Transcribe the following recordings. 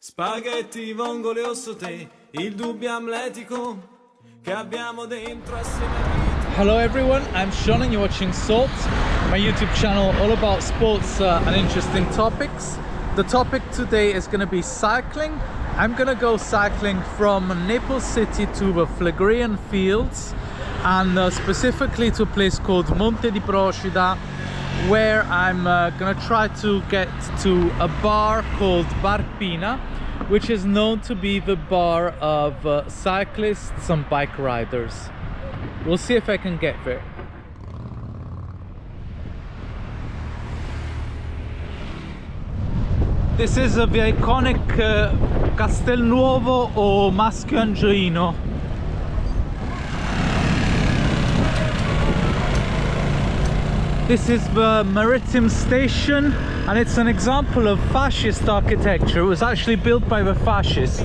Spaghetti, vongole o sauté, il dubbio amletico che abbiamo dentro assieme a vita. Hello everyone, I'm Sean and you're watching Salt, my YouTube channel all about sports and interesting topics. The topic today is going to be cycling. I'm going to go cycling from Naples city to the Flegrean Fields and specifically to a place called Monte di Procida, where I'm going to try to get to a bar called Bar Pina, which is known to be the bar of cyclists and bike riders. We'll see if I can get there. This is the iconic Castelnuovo o Maschio Angioino. This is the maritime station and it's an example of fascist architecture. It was actually built by the fascists.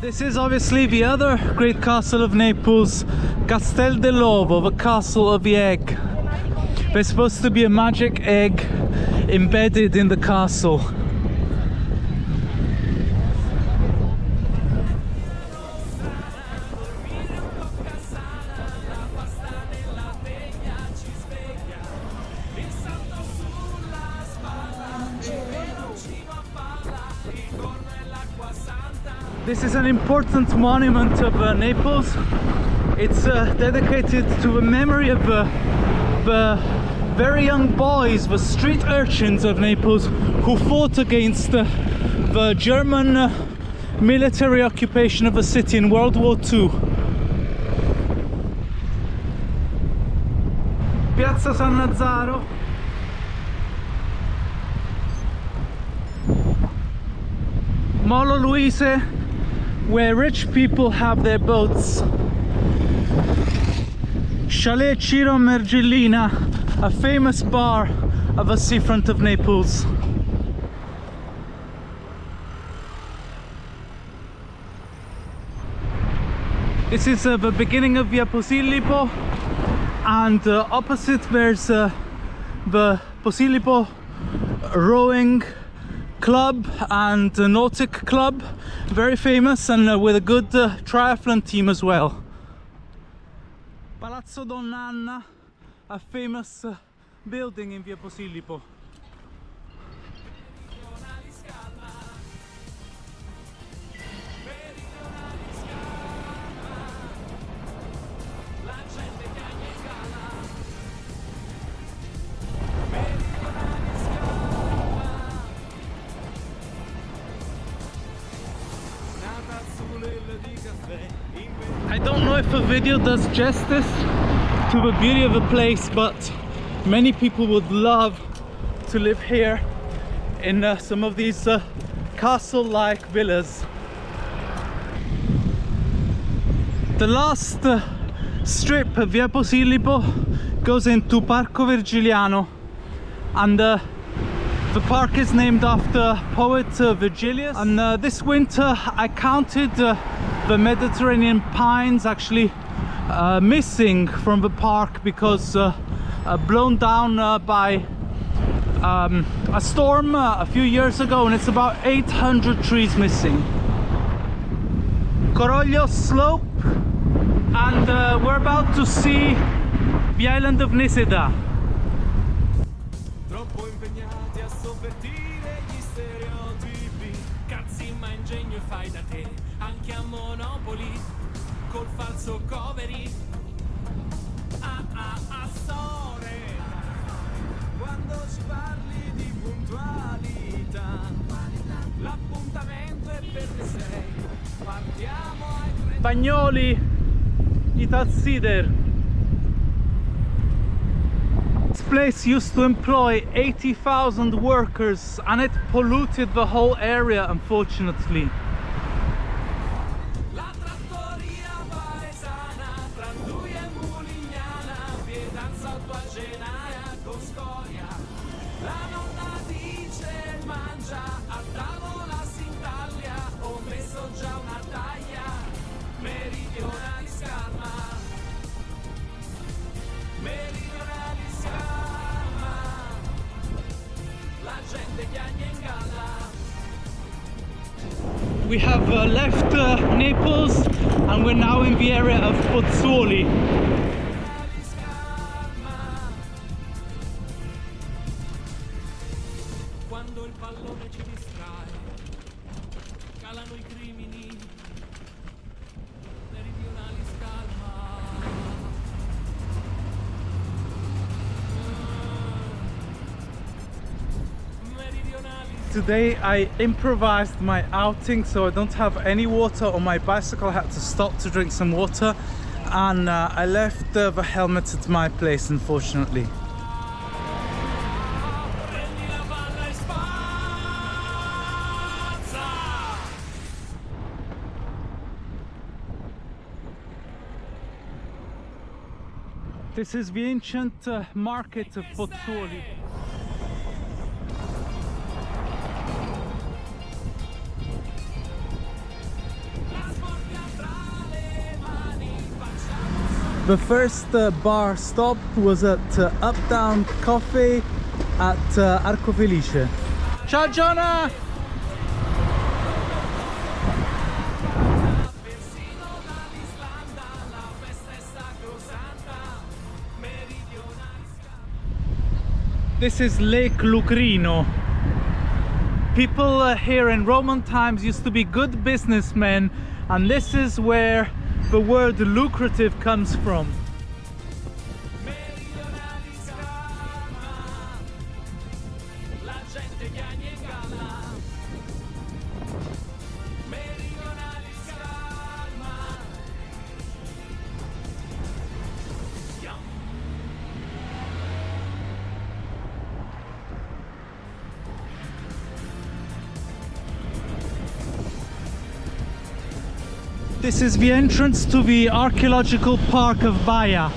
This is obviously the other great castle of Naples, Castel dell'Ovo, the castle of the egg. There's supposed to be a magic egg embedded in the castle. This is an important monument of Naples. It's dedicated to the memory of the very young boys, the street urchins of Naples, who fought against the German military occupation of the city in World War II. Piazza San Lazzaro. Molo Luise, where rich people have their boats. Chalet Ciro Mergellina, a famous bar of the seafront of Naples. This is the beginning of Via Posillipo, and opposite there's the Posillipo rowing club and nautic club, very famous, and with a good triathlon team as well. Palazzo Donna Anna, a famous building in Via Posillipo. I don't know if a video does justice to the beauty of the place, but many people would love to live here in some of these castle-like villas. The last strip of Via Posillipo goes into Parco Virgiliano, and the park is named after poet Virgilius. And this winter I counted the Mediterranean pines actually missing from the park because blown down by a storm a few years ago, and it's about 800 trees missing. Coroglio Slope, and we're about to see the island of Nisida. Fai da te, anche a Monopoli, col falso coveri. Storia, quando ci parli di puntualità, l'appuntamento è per le 6, partiamo ai 30. Bagnoli, Italsider. This place used to employ 80,000 workers and it polluted the whole area, unfortunately. La trattoria palesana. we have left Naples and we're now in the area of Pozzuoli. Quando il pallone ci distrae, calano i crimini, meridionali scalma. Today I improvised my outing, so I don't have any water on my bicycle. I had to stop to drink some water, and I left the helmet at my place, unfortunately. This is the ancient market of Pozzuoli. The first bar stop was at Up Down Coffee at Arco Felice. Ciao Jonah! This is Lake Lucrino. People here in Roman times used to be good businessmen, and this is where the word lucrative comes from. This is the entrance to the archaeological park of Baia.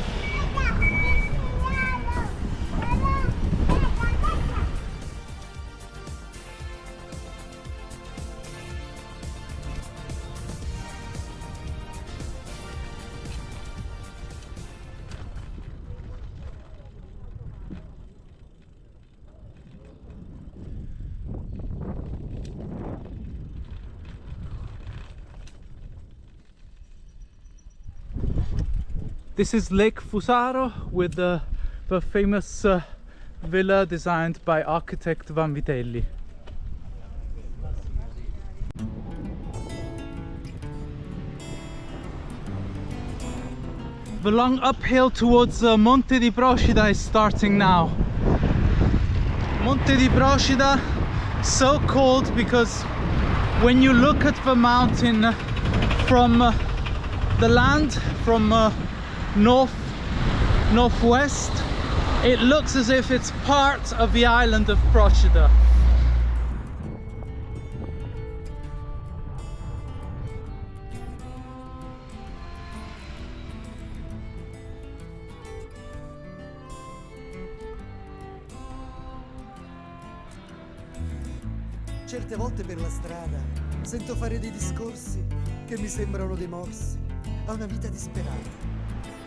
This is Lake Fusaro with the famous villa designed by architect Vanvitelli. The long uphill towards Monte di Procida is starting now. Monte di Procida, so called because when you look at the mountain from the land, from northwest, it looks as if it's part of the island of Procida. Certe volte per la strada sento fare dei discorsi che mi sembrano dei morsi a una vita disperata.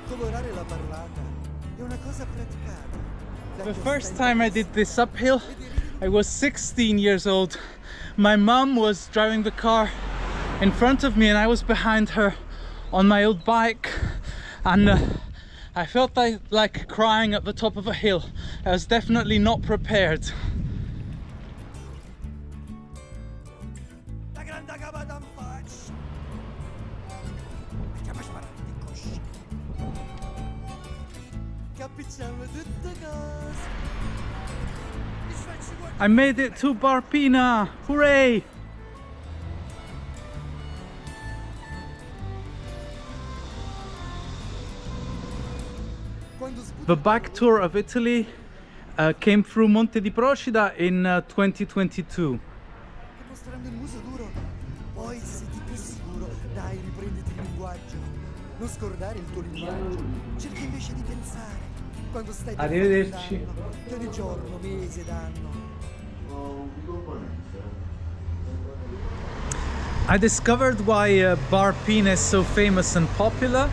Colorare la parlata è una cosa praticata. The first time I did this uphill, I was 16 years old. My mum was driving the car in front of me and I was behind her on my old bike, and I felt like crying at the top of a hill. I was definitely not prepared. I made it to Bar Pina! Hooray! The bike tour of Italy came through Monte di Procida in 2022. Mostrando il muso duro, poi senti più sicuro. Dai, riprenditi il linguaggio. Non scordare il tuo linguaggio. Cerca invece di pensare. Quando stai Arrivederci. che ogni giorno, mese, d'anno. I discovered why Bar Pina is so famous and popular,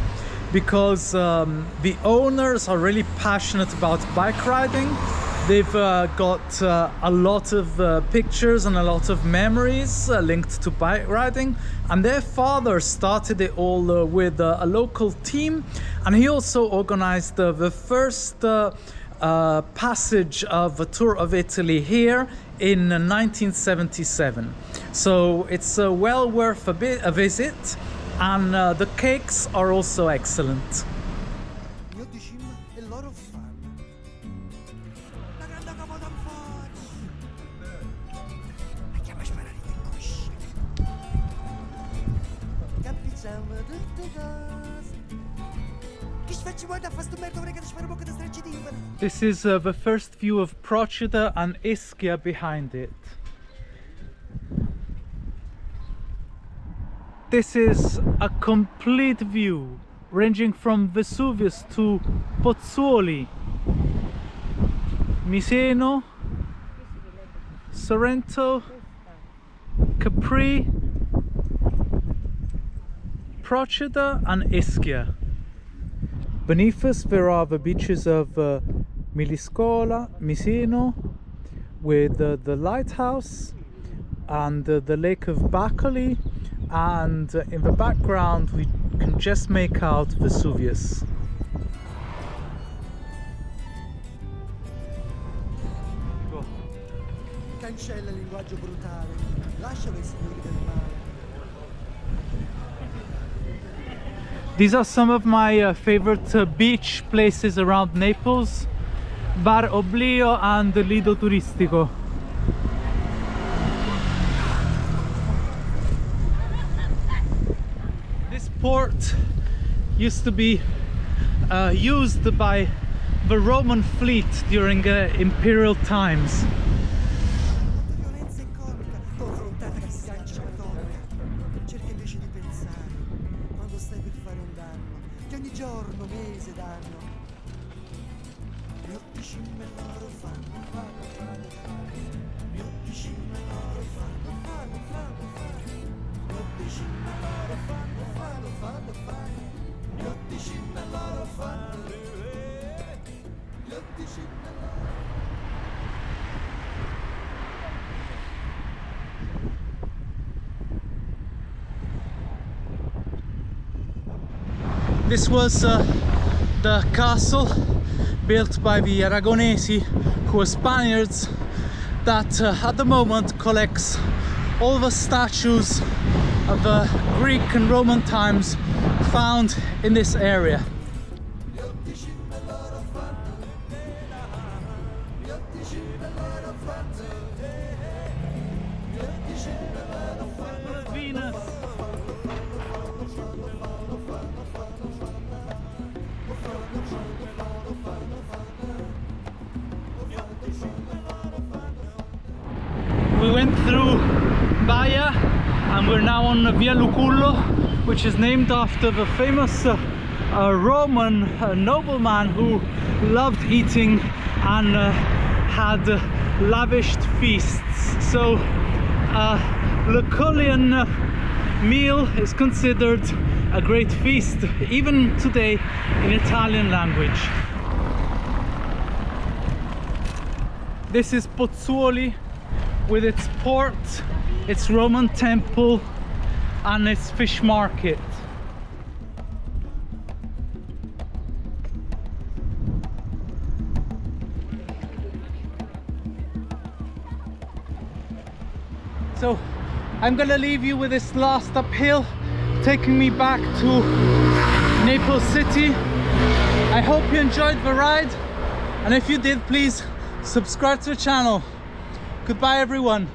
because the owners are really passionate about bike riding, They've got a lot of pictures and a lot of memories linked to bike riding, and their father started it all with a local team, and he also organized the first passage of a tour of Italy here in 1977. So it's well worth a visit, and the cakes are also excellent. Io di Cima e loro fan. La grande capodanfone. Andiamo a sparare di cosci. Capisciamo tutte cose. Che facci guarda fa sto merda vorrei che ci fare bocca da strecci di Ivana. This is the first view of Procida and Ischia behind it. This is a complete view ranging from Vesuvius to Pozzuoli, Miseno, Sorrento, Capri, Procida and Ischia. Beneath us there are the beaches of Miliscola, Miseno, with the lighthouse and the lake of Bagnoli, and in the background we can just make out Vesuvius. Cancella il linguaggio brutale, lascialo ai signori del mare. These are some of my favorite beach places around Naples: Bar Oblio and Lido Turistico. This port used to be used by the Roman fleet during imperial times. Violenza è comica, confrontata che si lancia la comica. Cerca invece di pensare, quando stai per fare un danno, che ogni giorno, mese, danno. Gli occhi scimme loro fanno, gli occhi scimme loro fanno, gli occhi scimme loro fanno, gli occhi scimme loro fanno, gli occhi scimme loro. This was the castle built by the Aragonesi, who were Spaniards, that at the moment collects all the statues of the Greek and Roman times found in this area. We went through Baia and we're now on Via Lucullo, which is named after the famous Roman nobleman who loved eating and had lavished feasts. So Lucullian meal is considered a great feast even today in Italian language. This is Pozzuoli, with its port, its Roman temple and its fish market. So I'm gonna leave you with this last uphill, taking me back to Naples city. I hope you enjoyed the ride, and if you did, please subscribe to the channel. Goodbye everyone.